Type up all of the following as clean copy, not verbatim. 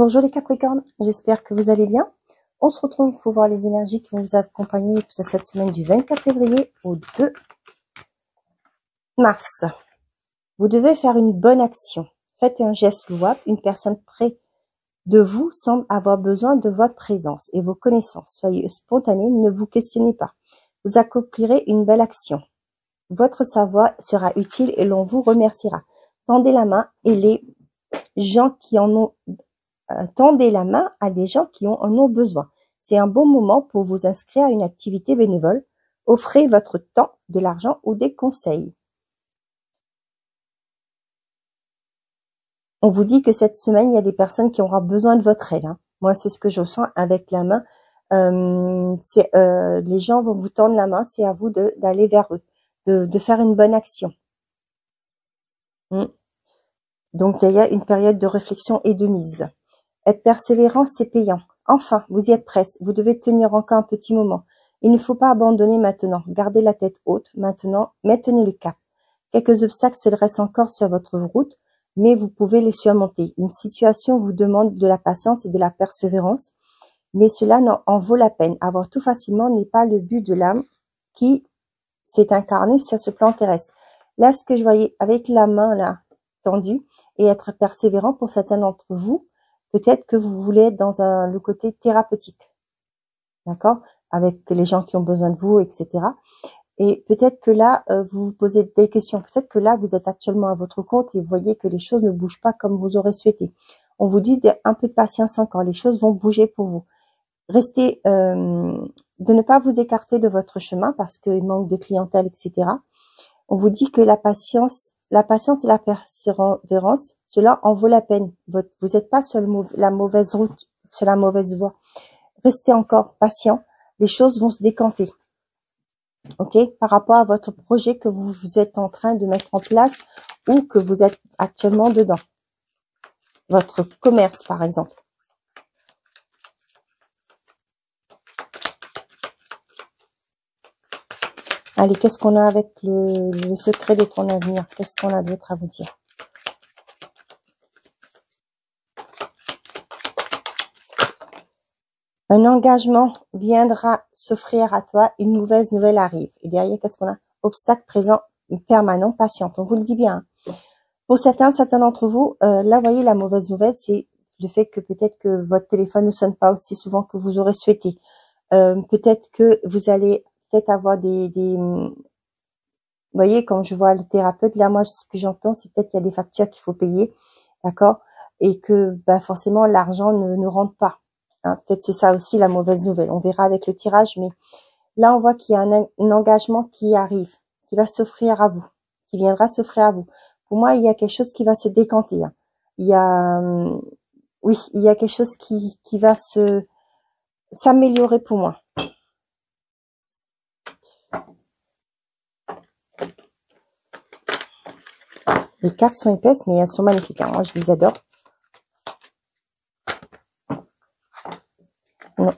Bonjour les Capricornes, j'espère que vous allez bien. On se retrouve pour voir les énergies qui vont vous accompagner pour cette semaine du 24 février au 2 mars. Vous devez faire une bonne action. Faites un geste louable. Une personne près de vous semble avoir besoin de votre présence et vos connaissances. Soyez spontané, ne vous questionnez pas. Vous accomplirez une belle action. Votre savoir sera utile et l'on vous remerciera. Tendez la main et les gens qui en ont tendez la main à des gens qui en ont besoin. C'est un bon moment pour vous inscrire à une activité bénévole. Offrez votre temps, de l'argent ou des conseils. On vous dit que cette semaine, il y a des personnes qui auront besoin de votre aide. Moi, c'est ce que je sens avec la main. Les gens vont vous tendre la main, c'est à vous d'aller vers eux, de faire une bonne action. Donc, il y a une période de réflexion et de mise. Être persévérant, c'est payant. Enfin, vous y êtes presque. Vous devez tenir encore un petit moment. Il ne faut pas abandonner maintenant. Gardez la tête haute. Maintenant, maintenez le cap. Quelques obstacles se dressent encore sur votre route, mais vous pouvez les surmonter. Une situation vous demande de la patience et de la persévérance, mais cela en vaut la peine. Avoir tout facilement n'est pas le but de l'âme qui s'est incarnée sur ce plan terrestre. Là, ce que je voyais avec la main là tendue et être persévérant pour certains d'entre vous, peut-être que vous voulez être dans le côté thérapeutique, d'accord, avec les gens qui ont besoin de vous, etc. Et peut-être que là, vous vous posez des questions. Peut-être que là, vous êtes actuellement à votre compte et vous voyez que les choses ne bougent pas comme vous aurez souhaité. On vous dit un peu de patience encore. Les choses vont bouger pour vous. Restez, de ne pas vous écarter de votre chemin parce qu'il manque de clientèle, etc. On vous dit que la patience et la persévérance, cela en vaut la peine. Vous n'êtes pas sur la mauvaise route, sur la mauvaise voie. Restez encore patient. Les choses vont se décanter. Ok, par rapport à votre projet que vous êtes en train de mettre en place ou que vous êtes actuellement dedans. Votre commerce, par exemple. Allez, qu'est-ce qu'on a avec le secret de ton avenir? Qu'est-ce qu'on a d'autre à vous dire? Un engagement viendra s'offrir à toi, une mauvaise nouvelle arrive. Et derrière, qu'est-ce qu'on a? Obstacle présent, permanent, patiente. On vous le dit bien. Pour certains d'entre vous, là, vous voyez, la mauvaise nouvelle, c'est le fait que peut-être que votre téléphone ne sonne pas aussi souvent que vous aurez souhaité. Peut-être que vous allez avoir vous voyez, quand je vois le thérapeute, là, moi, ce que j'entends, c'est peut-être qu'il y a des factures qu'il faut payer, d'accord? Et que, forcément, l'argent ne rentre pas. Peut-être c'est ça aussi la mauvaise nouvelle. On verra avec le tirage, mais là, on voit qu'il y a un engagement qui arrive, qui va s'offrir à vous, qui viendra s'offrir à vous. Pour moi, il y a quelque chose qui va se décanter. Il y a, oui, il y a quelque chose qui va s'améliorer pour moi. Les cartes sont épaisses, mais elles sont magnifiques. Moi, je les adore. Non,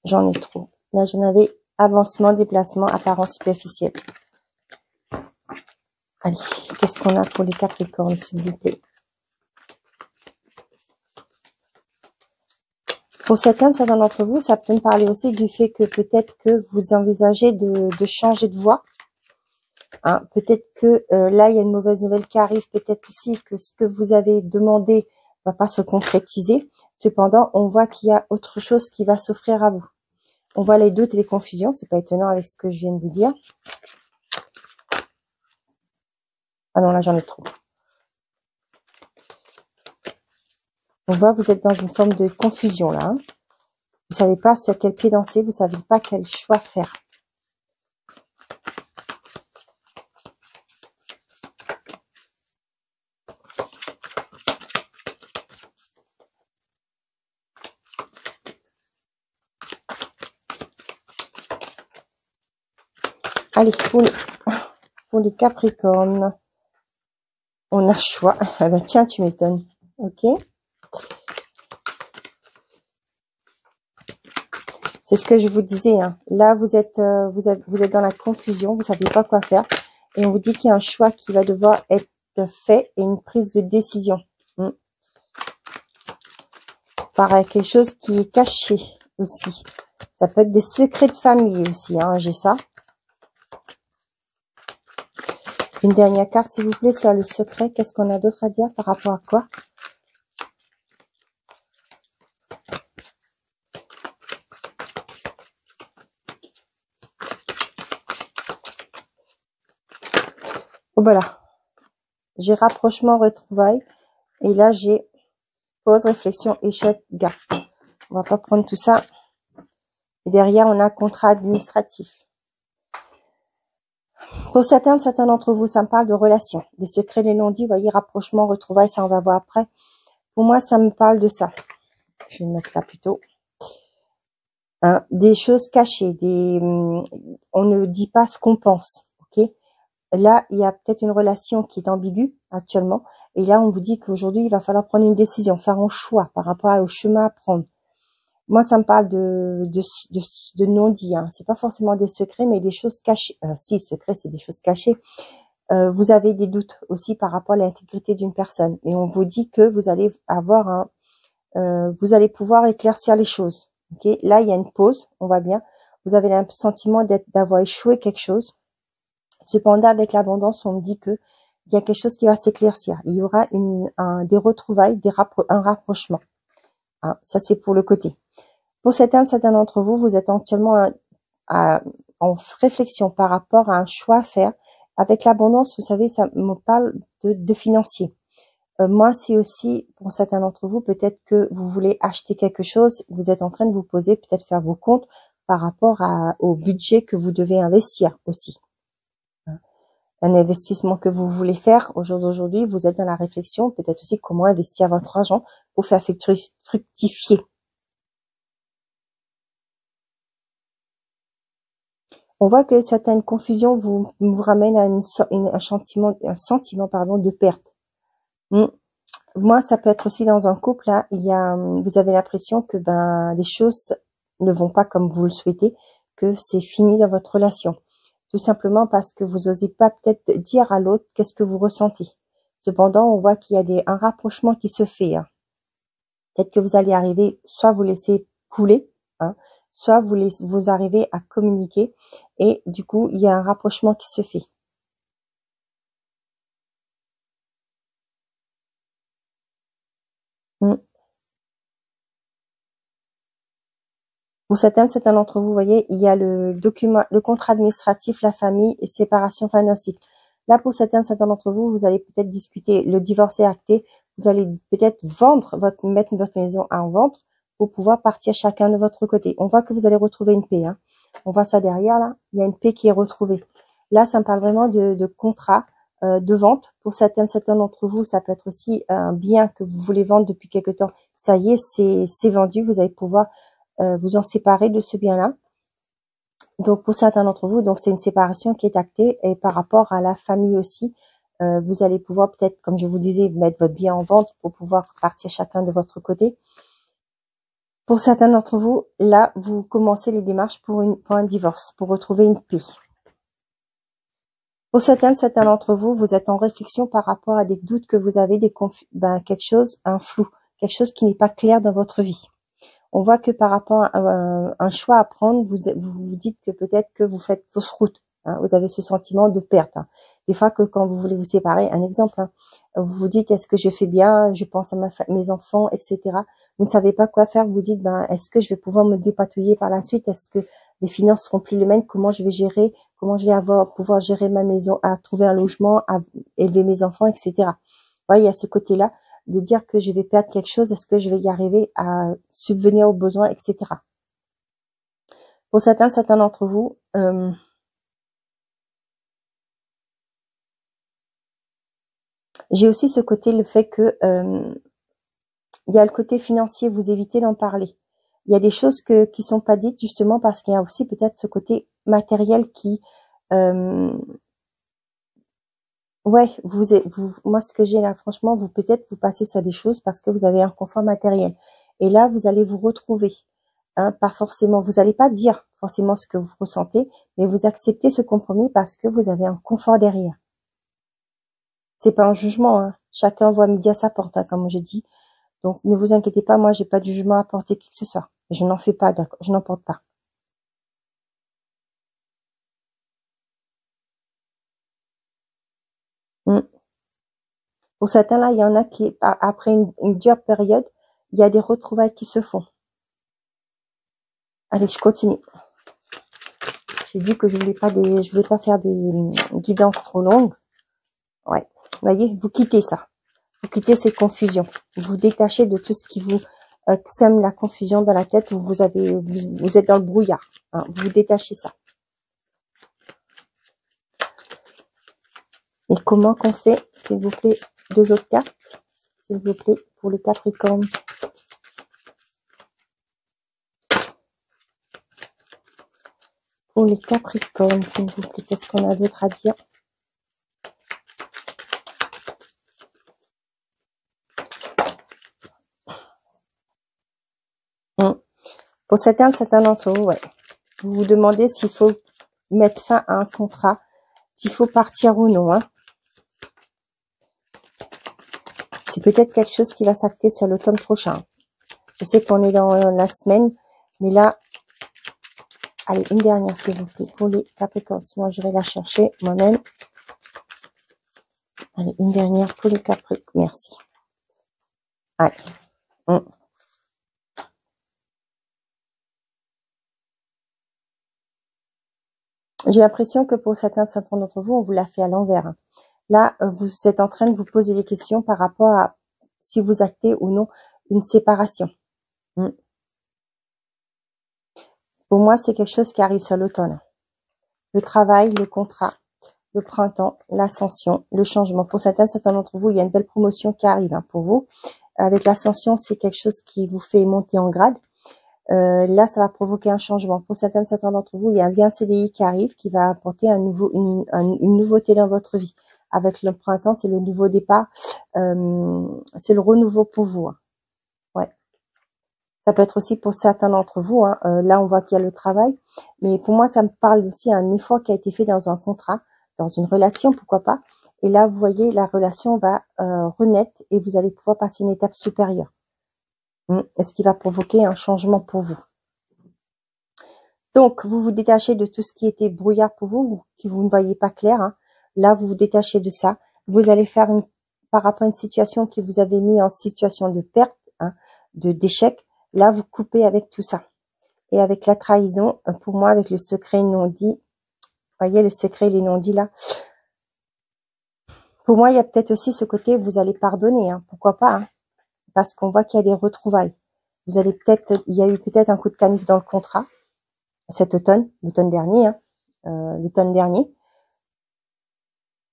j'en ai trop. Là, j'en avais avancement, déplacement, apparence superficielle. Allez, qu'est-ce qu'on a pour les Capricornes, s'il vous plaît? Pour certains d'entre vous, ça peut me parler aussi du fait que peut-être que vous envisagez de changer de voie. Peut-être que là, il y a une mauvaise nouvelle qui arrive. Peut-être aussi que ce que vous avez demandé va pas se concrétiser. Cependant, on voit qu'il y a autre chose qui va s'offrir à vous. On voit les doutes et les confusions. C'est pas étonnant avec ce que je viens de vous dire. Ah non, là, j'en ai trop. On voit que vous êtes dans une forme de confusion, là. Vous savez pas sur quel pied danser. Vous savez pas quel choix faire. Allez, pour les Capricornes, on a choix. Ah bah tiens, tu m'étonnes. Ok. C'est ce que je vous disais. Là, vous êtes dans la confusion. Vous savez pas quoi faire. Et on vous dit qu'il y a un choix qui va devoir être fait et une prise de décision. par quelque chose qui est caché aussi. Ça peut être des secrets de famille aussi, hein, j'ai ça. Une dernière carte, s'il vous plaît, sur le secret. Qu'est-ce qu'on a d'autre à dire par rapport à quoi? Oh, voilà. J'ai rapprochement, retrouvailles. Et là, j'ai pause, réflexion, échec, gars. On va pas prendre tout ça. Et derrière, on a contrat administratif. Pour certains d'entre vous, ça me parle de relations. Des secrets, les non-dits, vous voyez, rapprochement, retrouvailles, ça on va voir après. Pour moi, ça me parle de ça. Je vais le mettre là plutôt. Hein, des choses cachées, on ne dit pas ce qu'on pense, ok? Là, il y a peut-être une relation qui est ambiguë actuellement. Et là, on vous dit qu'aujourd'hui, il va falloir prendre une décision, faire un choix par rapport au chemin à prendre. Moi, ça me parle de non-dits. Hein. C'est pas forcément des secrets, mais des choses cachées. Si, secrets, c'est des choses cachées. Vous avez des doutes aussi par rapport à l'intégrité d'une personne. Et on vous dit que vous allez avoir vous allez pouvoir éclaircir les choses. Okay, là, il y a une pause, on voit bien. Vous avez le sentiment d'avoir échoué quelque chose. Cependant, avec l'abondance, on me dit que il y a quelque chose qui va s'éclaircir. Il y aura des retrouvailles, un rapprochement. Hein, ça, c'est pour le côté. Pour certains d'entre vous, vous êtes actuellement en réflexion par rapport à un choix à faire. Avec l'abondance, vous savez, ça me parle de financier. Moi, c'est aussi, pour certains d'entre vous, peut-être que vous voulez acheter quelque chose, vous êtes en train de vous poser, peut-être faire vos comptes par rapport au budget que vous devez investir aussi. Un investissement que vous voulez faire au jour d'aujourd'hui, vous êtes dans la réflexion, peut-être aussi comment investir votre argent pour faire fructifier. On voit que certaines confusions vous ramènent à un sentiment de perte. Moi, ça peut être aussi dans un couple, là, vous avez l'impression que les choses ne vont pas comme vous le souhaitez, que c'est fini dans votre relation. Tout simplement parce que vous n'osez pas peut-être dire à l'autre qu'est-ce que vous ressentez. Cependant, on voit qu'il y a un rapprochement qui se fait. Hein. Peut-être que vous allez arriver, soit vous laissez couler, hein, soit vous arrivez à communiquer et du coup, il y a un rapprochement qui se fait. Pour certains d'entre vous, voyez, il y a le contrat administratif, la famille et séparation financière. Là, pour certains d'entre vous, vous allez peut-être discuter, le divorce est acté, vous allez peut-être mettre votre maison en vente pour pouvoir partir chacun de votre côté. On voit que vous allez retrouver une paix. Hein. On voit ça derrière, là. Il y a une paix qui est retrouvée. Là, ça me parle vraiment de contrat, de vente. Pour certains d'entre vous, ça peut être aussi un bien que vous voulez vendre depuis quelque temps. Ça y est, c'est vendu. Vous allez pouvoir vous en séparer de ce bien-là. Donc, pour certains d'entre vous, donc c'est une séparation qui est actée. Et par rapport à la famille aussi, vous allez pouvoir peut-être, comme je vous disais, mettre votre bien en vente pour pouvoir partir chacun de votre côté. Pour certains d'entre vous, là, vous commencez les démarches pour un divorce, pour retrouver une paix. Pour certains d'entre vous, vous êtes en réflexion par rapport à des doutes que vous avez, quelque chose, un flou, quelque chose qui n'est pas clair dans votre vie. On voit que par rapport à un choix à prendre, vous vous dites que peut-être que vous faites fausse route. Hein, vous avez ce sentiment de perte. Hein. Des fois que quand vous voulez vous séparer, un exemple, hein, vous vous dites est-ce que je fais bien, je pense à mes enfants, etc. Vous ne savez pas quoi faire. Vous vous dites est-ce que je vais pouvoir me dépatouiller par la suite? Est-ce que les finances seront plus les mêmes? Comment je vais gérer? Comment je vais pouvoir gérer ma maison, à trouver un logement, à élever mes enfants, etc. Ouais, il y a ce côté-là de dire que je vais perdre quelque chose, est-ce que je vais y arriver à subvenir aux besoins, etc. Pour certains d'entre vous, j'ai aussi ce côté, le fait que il y a le côté financier, vous évitez d'en parler. Il y a des choses qui sont pas dites justement parce qu'il y a aussi peut-être ce côté matériel qui ouais, moi, ce que j'ai là, franchement, peut-être vous passez sur des choses parce que vous avez un confort matériel. Et là, vous allez vous retrouver. Hein, pas forcément, vous n'allez pas dire forcément ce que vous ressentez, mais vous acceptez ce compromis parce que vous avez un confort derrière. C'est pas un jugement, hein. Chacun voit midi à sa porte, hein, comme je dis. Donc, ne vous inquiétez pas, moi, j'ai pas de jugement à porter qui que ce soit. Je n'en fais pas, d'accord, je n'en porte pas. Mm. Pour certains, là, il y en a qui, après une dure période, il y a des retrouvailles qui se font. Allez, je continue. J'ai dit que je voulais pas faire des guidances trop longues. Ouais. Vous voyez, vous quittez ça. Vous quittez cette confusion. Vous vous détachez de tout ce qui vous sème la confusion dans la tête où vous êtes dans le brouillard. Hein. Vous détachez ça. Et comment qu'on fait, s'il vous plaît, 2 autres cartes, s'il vous plaît, pour le Capricorne. Pour les Capricornes, s'il vous plaît, qu'est-ce qu'on a d'autre à dire? Pour certains d'entre vous, ouais. Vous vous demandez s'il faut mettre fin à un contrat, s'il faut partir ou non. Hein. C'est peut-être quelque chose qui va s'acter sur l'automne prochain. Je sais qu'on est dans la semaine, mais là, allez, une dernière, s'il vous plaît, pour les Capricornes. Sinon, je vais la chercher moi-même. Allez, une dernière pour les Capricornes. Merci. Allez. J'ai l'impression que pour certains d'entre vous, on vous l'a fait à l'envers. Hein. Là, vous êtes en train de vous poser des questions par rapport à si vous actez ou non une séparation. Pour moi, c'est quelque chose qui arrive sur l'automne. Le travail, le contrat, le printemps, l'ascension, le changement. Pour certains d'entre vous, il y a une belle promotion qui arrive hein, pour vous. Avec l'ascension, c'est quelque chose qui vous fait monter en grade. Là, ça va provoquer un changement. Pour certains d'entre vous, il y a un CDI qui arrive, qui va apporter une nouveauté dans votre vie. Avec le printemps, c'est le nouveau départ, c'est le renouveau pour vous. Hein. Ouais. Ça peut être aussi pour certains d'entre vous. Hein. Là, on voit qu'il y a le travail, mais pour moi, ça me parle aussi d'un effort qui a été fait dans un contrat, dans une relation, pourquoi pas. Et là, vous voyez, la relation va renaître et vous allez pouvoir passer une étape supérieure. Est-ce qui va provoquer un changement pour vous? Donc, vous vous détachez de tout ce qui était brouillard pour vous, qui vous ne voyez pas clair. Hein. Là, vous vous détachez de ça. Vous allez faire par rapport à une situation qui vous avait mis en situation de perte, hein, d'échec. Là, vous coupez avec tout ça. Et avec la trahison, pour moi, avec le secret non dit, vous voyez, le secret, les non dits là. Pour moi, il y a peut-être aussi ce côté, vous allez pardonner, hein, pourquoi pas, hein, parce qu'on voit qu'il y a des retrouvailles. Vous allez peut-être, il y a eu peut-être un coup de canif dans le contrat, cet automne, l'automne dernier, hein, l'automne dernier.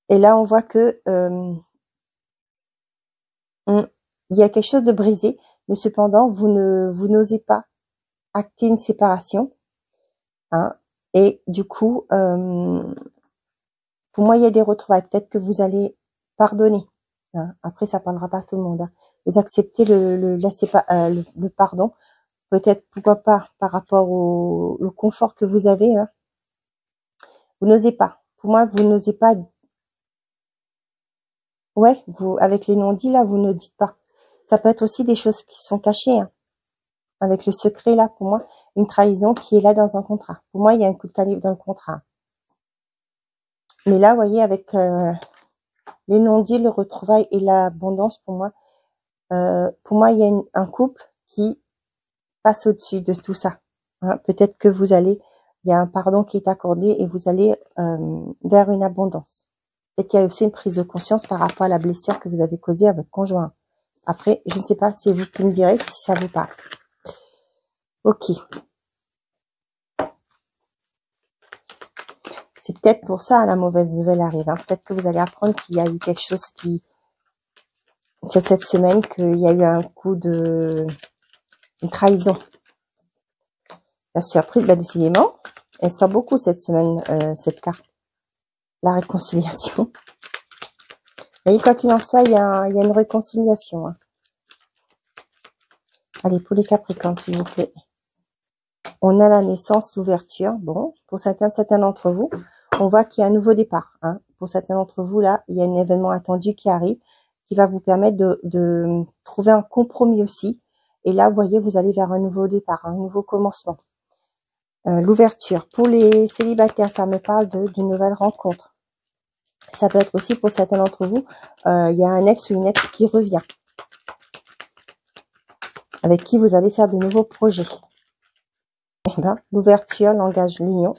Et là, on voit que il y a quelque chose de brisé, mais cependant, vous n'osez pas acter une séparation. Hein, et du coup, pour moi, il y a des retrouvailles. Peut-être que vous allez pardonner. Hein. Après, ça parlera pas à tout le monde. Hein. Vous acceptez le pardon. Peut-être, pourquoi pas, par rapport au confort que vous avez. Hein. Vous n'osez pas. Pour moi, vous n'osez pas. Ouais, vous, avec les non-dits, là, vous ne dites pas. Ça peut être aussi des choses qui sont cachées. Hein. Avec le secret, là, pour moi, une trahison qui est là dans un contrat. Pour moi, il y a un coup de canif dans le contrat. Mais là, vous voyez, avec les non-dits, le retrouvail et l'abondance, pour moi, il y a un couple qui passe au-dessus de tout ça. Hein. Peut-être que il y a un pardon qui est accordé et vous allez vers une abondance. Peut-être qu'il y a aussi une prise de conscience par rapport à la blessure que vous avez causée à votre conjoint. Après, je ne sais pas, c'est vous qui me direz si ça vous parle. Ok. C'est peut-être pour ça la mauvaise nouvelle arrive. Hein. Peut-être que vous allez apprendre qu'il y a eu quelque chose c'est cette semaine qu'il y a eu un coup une trahison. La surprise, bah, décidément, elle sort beaucoup cette semaine, cette carte. La réconciliation. Vous voyez, quoi qu'il en soit, il y a une réconciliation. Hein. Allez, pour les Capricornes, s'il vous plaît. On a la naissance, l'ouverture. Bon, pour certains d'entre vous, on voit qu'il y a un nouveau départ. Hein. Pour certains d'entre vous, là, il y a un événement attendu qui arrive, qui va vous permettre de trouver un compromis aussi. Et là, vous voyez, vous allez vers un nouveau départ, un nouveau commencement. L'ouverture. Pour les célibataires, ça me parle d'une nouvelle rencontre. Ça peut être aussi pour certains d'entre vous, il y a un ex ou une ex qui revient, avec qui vous allez faire de nouveaux projets. Eh ben, l'ouverture, l'engage, l'union.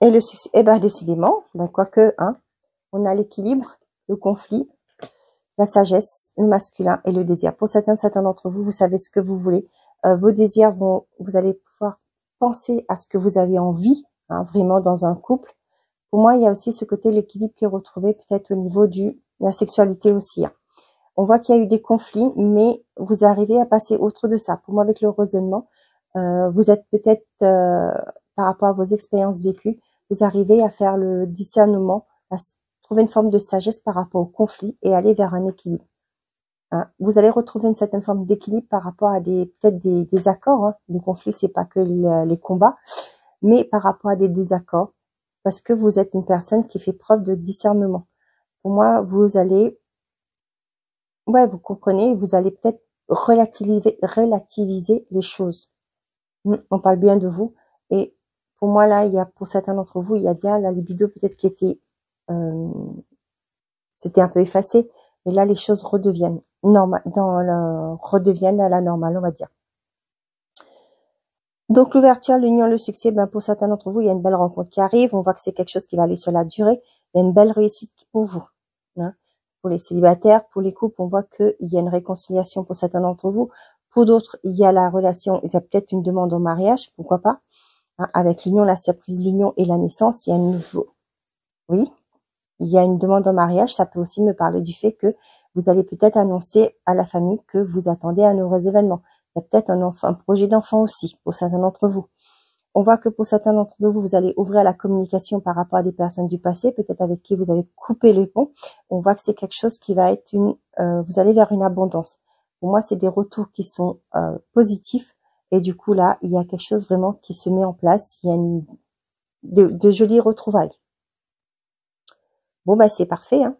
Et le succès, eh ben, décidément, ben, quoique, hein, on a l'équilibre, le conflit, la sagesse, le masculin et le désir. Pour certains d'entre vous, vous savez ce que vous voulez. Vos désirs vous allez pouvoir penser à ce que vous avez envie, hein, vraiment dans un couple. Pour moi, il y a aussi ce côté l'équilibre qui est retrouvé peut-être au niveau de la sexualité aussi. Hein. On voit qu'il y a eu des conflits, mais vous arrivez à passer outre de ça. Pour moi, avec le raisonnement, vous êtes peut-être, par rapport à vos expériences vécues, vous arrivez à faire le discernement, à trouver une forme de sagesse par rapport au conflit et aller vers un équilibre. Hein. Vous allez retrouver une certaine forme d'équilibre par rapport à peut-être des accords. Hein. Le conflit, c'est pas que les combats, mais par rapport à des désaccords, parce que vous êtes une personne qui fait preuve de discernement. Pour moi, vous allez, ouais, vous comprenez, vous allez peut-être relativiser les choses. On parle bien de vous, et pour moi là, il y a pour certains d'entre vous, il y a bien la libido peut-être qui était, c'était un peu effacé, mais là les choses redeviennent redeviennent à la normale, on va dire. Donc l'ouverture, l'union, le succès, ben pour certains d'entre vous, il y a une belle rencontre qui arrive. On voit que c'est quelque chose qui va aller sur la durée. Il y a une belle réussite pour vous. Hein. Pour les célibataires, pour les couples, on voit qu'il y a une réconciliation pour certains d'entre vous. Pour d'autres, il y a la relation, il y a peut-être une demande en mariage, pourquoi pas. Hein. Avec l'union, la surprise, l'union et la naissance, il y a oui, il y a une demande en mariage. Ça peut aussi me parler du fait que vous allez peut-être annoncer à la famille que vous attendez un heureux événement. Il y a peut-être un projet d'enfant aussi pour certains d'entre vous. On voit que pour certains d'entre vous, vous allez ouvrir la communication par rapport à des personnes du passé, peut-être avec qui vous avez coupé les ponts. On voit que c'est quelque chose qui va être vous allez vers une abondance. Pour moi, c'est des retours qui sont positifs. Et du coup, là, il y a quelque chose vraiment qui se met en place. Il y a de jolies retrouvailles. Bon, bah, c'est parfait, hein.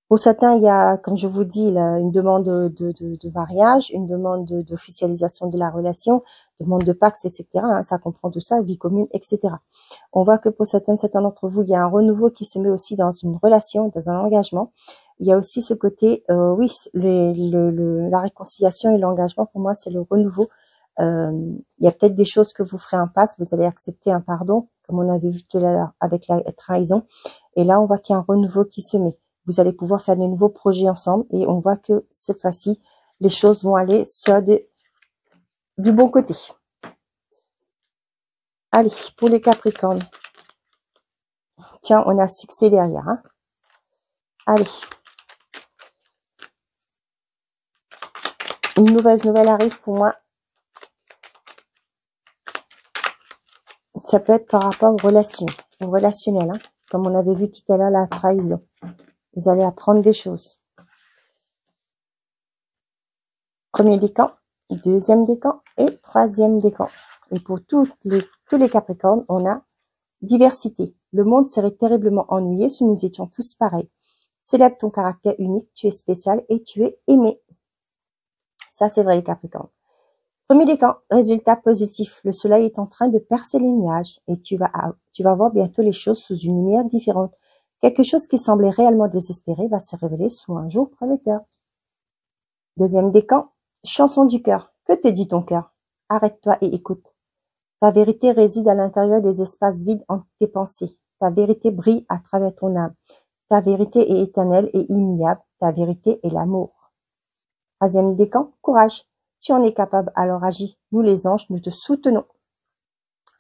Pour certains, il y a, comme je vous dis, là, une demande de mariage, une demande d'officialisation de la relation, demande de Pax, etc. Hein, ça comprend tout ça, vie commune, etc. On voit que pour certains d'entre vous, il y a un renouveau qui se met aussi dans une relation, dans un engagement. Il y a aussi ce côté, oui, la réconciliation et l'engagement, pour moi, c'est le renouveau. Il y a peut-être des choses que vous ferez impasse, vous allez accepter un pardon, comme on avait vu tout à l'heure avec la trahison. Et là, on voit qu'il y a un renouveau qui se met. Vous allez pouvoir faire de nouveaux projets ensemble et on voit que cette fois-ci, les choses vont aller sur du bon côté. Allez, pour les Capricornes. Tiens, on a succès derrière. Hein. Allez. Une mauvaise nouvelle arrive pour moi. Ça peut être par rapport aux relations, au relationnel. Hein, comme on avait vu tout à l'heure, la trahison. Vous allez apprendre des choses. Premier décan, deuxième décan et troisième décan. Et pour tous les Capricornes, on a diversité. Le monde serait terriblement ennuyé si nous étions tous pareils. Célèbre ton caractère unique, tu es spécial et tu es aimé. Ça, c'est vrai, les Capricornes. Premier décan, résultat positif. Le soleil est en train de percer les nuages et tu vas voir bientôt les choses sous une lumière différente. Quelque chose qui semblait réellement désespéré va se révéler sous un jour prometteur. Deuxième décan, chanson du cœur. Que te dit ton cœur? Arrête-toi et écoute. Ta vérité réside à l'intérieur des espaces vides en tes pensées. Ta vérité brille à travers ton âme. Ta vérité est éternelle et immuable. Ta vérité est l'amour. Troisième décan, courage. Tu en es capable, alors agis. Nous les anges, nous te soutenons.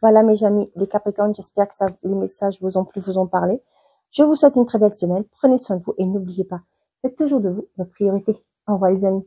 Voilà mes amis, les Capricornes, j'espère que les messages vous ont plu, vous ont parlé. Je vous souhaite une très belle semaine. Prenez soin de vous et n'oubliez pas, faites toujours de vous votre priorité. Au revoir les amis.